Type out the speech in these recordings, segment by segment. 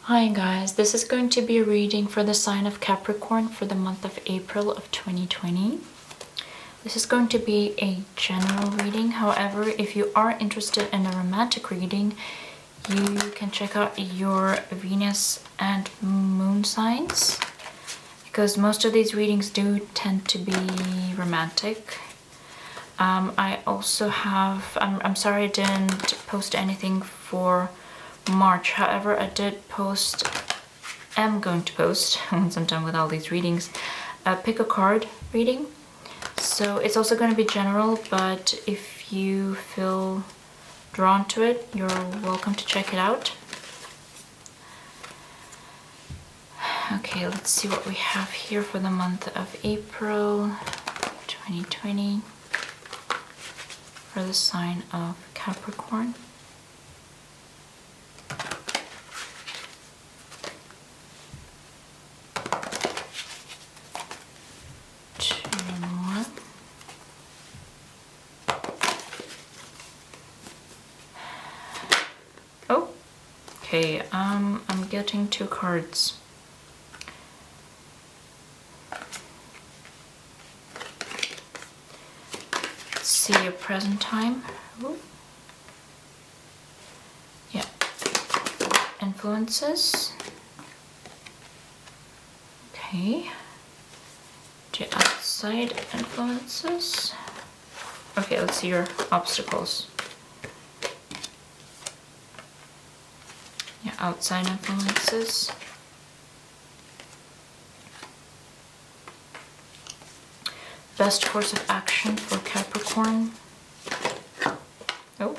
Hi guys, this is going to be a reading for the sign of Capricorn for the month of April of 2020. This is going to be a general reading. However, if you are interested in a romantic reading, you can check out your Venus and Moon signs, because most of these readings do tend to be romantic. I also have, I'm sorry I didn't post anything for March. However, I am going to post, once I'm done with all these readings, a pick a card reading. So it's also going to be general, but if you feel drawn to it, you're welcome to check it out. Okay, let's see what we have here for the month of April 2020 for the sign of Capricorn. Two more. Oh, okay, I'm getting two cards. See your present time. Ooh. Yeah. Influences. Okay. The outside influences. Okay, let's see your obstacles. Yeah, outside influences. Best course of action for Capricorn. Oh.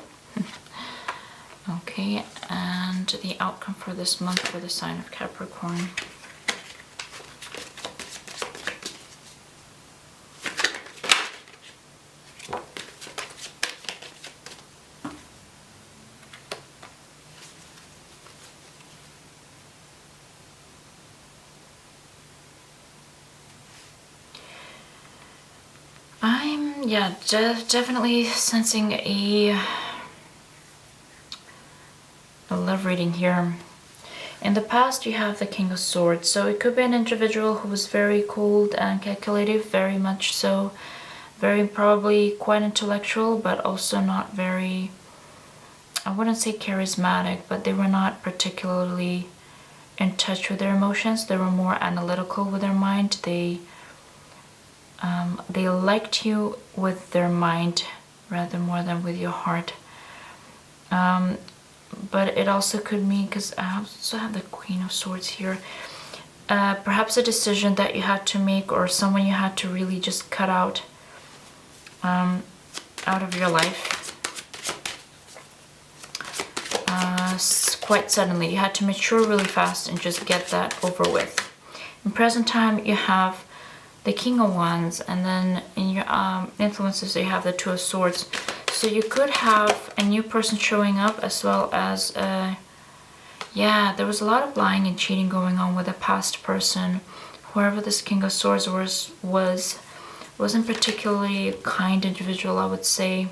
Okay, and the outcome for this month for the sign of Capricorn. I'm definitely sensing a love reading here. In the past, you have the King of Swords, so it could be an individual who was very cold and calculative, very much so, very probably quite intellectual, but also not very, I wouldn't say charismatic, but they were not particularly in touch with their emotions. They were more analytical with their mind. They liked you with their mind rather more than with your heart. But it also could mean, because I also have the Queen of Swords here, perhaps a decision that you had to make, or someone you had to really just cut out of your life quite suddenly. You had to mature really fast and just get that over with. In present time, you have the King of Wands, and then in your influences you have the Two of Swords. So you could have a new person showing up, as well as yeah, there was a lot of lying and cheating going on with a past person. Whoever this King of Swords wasn't particularly a kind individual, I would say.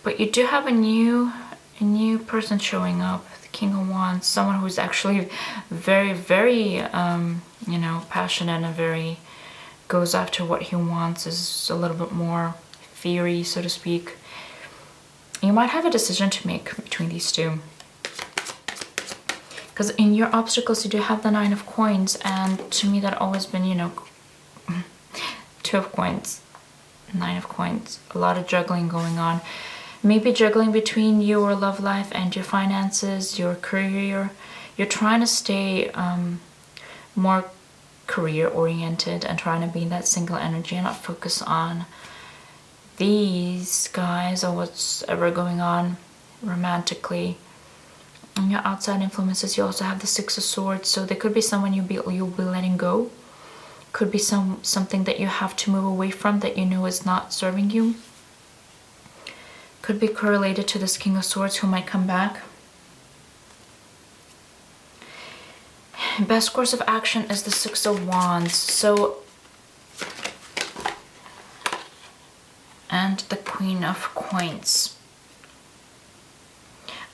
But you do have a new person showing up, the King of Wands, someone who's actually very, very you know, passionate and very goes after what he wants, is a little bit more fiery, so to speak. You might have a decision to make between these two, because in your obstacles you do have the Nine of Coins, and to me that always been, you know, Two of Coins, Nine of Coins, a lot of juggling going on. Maybe juggling between your love life and your finances, your career. You're trying to stay more career oriented and trying to be in that single energy and not focus on these guys or what's ever going on romantically. In your outside influences, you also have the Six of Swords, so there could be someone you'll be letting go. Could be something that you have to move away from that you know is not serving you. Could be correlated to this King of Swords who might come back. Best course of action is the Six of Wands. So, and the Queen of Coins.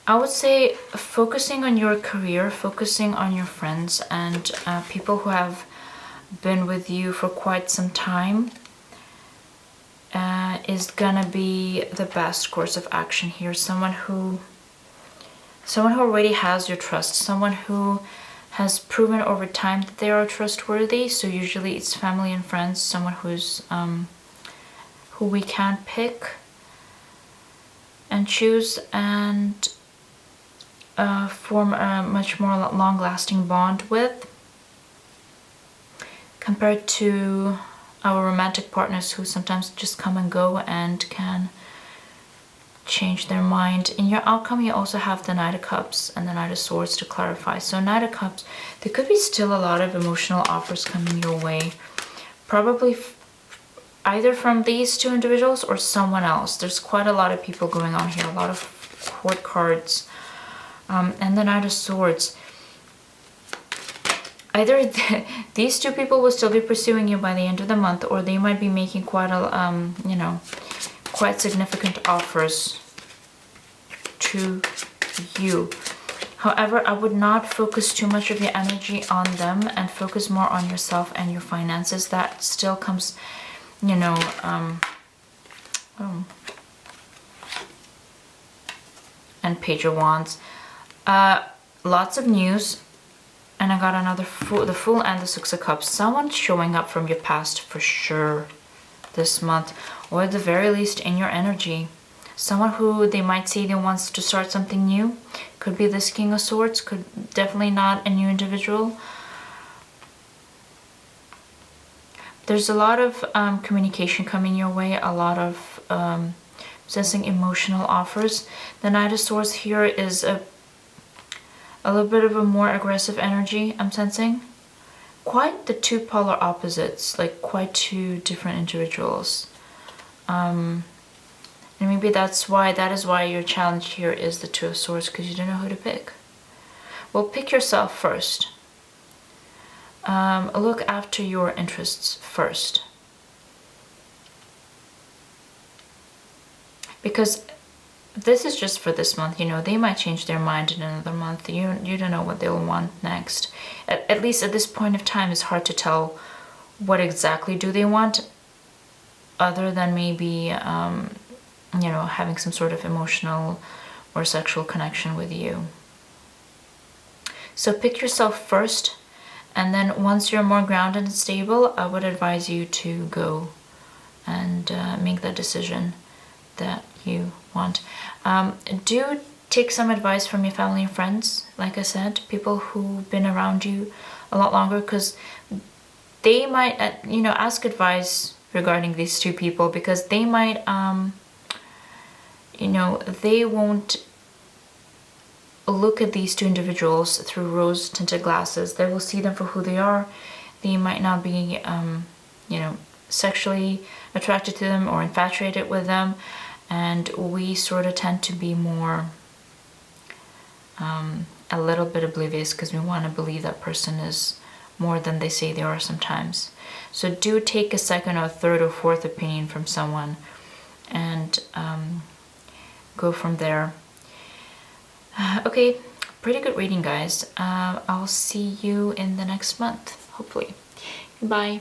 I would say focusing on your career, focusing on your friends and people who have been with you for quite some time is gonna be the best course of action here. Someone who already has your trust, someone who has proven over time that they are trustworthy. So usually it's family and friends, someone who's who we can pick and choose and form a much more long-lasting bond with, compared to our romantic partners who sometimes just come and go and can change their mind. In your outcome, you also have the Knight of Cups and the Knight of Swords to clarify. So Knight of Cups, there could be still a lot of emotional offers coming your way, probably either from these two individuals or someone else. There's quite a lot of people going on here, a lot of court cards, and the Knight of Swords. Either these two people will still be pursuing you by the end of the month, or they might be making quite a, you know, quite significant offers to you. However, I would not focus too much of your energy on them and focus more on yourself and your finances. That still comes, you know, and Page of Wands. Lots of news. And I got another Fool, the Fool and the Six of Cups. Someone showing up from your past for sure this month, or at the very least in your energy. Someone who they might say they wants to start something new. Could be this King of Swords, could definitely not a new individual. There's a lot of communication coming your way, a lot of sensing emotional offers. The Knight of Swords here is a little bit of a more aggressive energy I'm sensing. Quite the two polar opposites, like quite two different individuals. And maybe that is why your challenge here is the Two of Swords, because you don't know who to pick. Well, pick yourself first. Look after your interests first. Because this is just for this month, you know, they might change their mind in another month. You don't know what they'll want next. At least at this point of time, it's hard to tell what exactly do they want, other than maybe, you know, having some sort of emotional or sexual connection with you. So pick yourself first, and then once you're more grounded and stable, I would advise you to go and make that decision that you want. Do take some advice from your family and friends, like I said, people who've been around you a lot longer, because they might, you know, ask advice regarding these two people, because they might, you know, they won't look at these two individuals through rose-tinted glasses. They will see them for who they are. They might not be, you know, sexually attracted to them or infatuated with them. And we sort of tend to be more, a little bit oblivious, because we want to believe that person is more than they say they are sometimes. So do take a second or third or fourth opinion from someone and go from there. Okay, pretty good reading, guys. I'll see you in the next month, hopefully. Bye.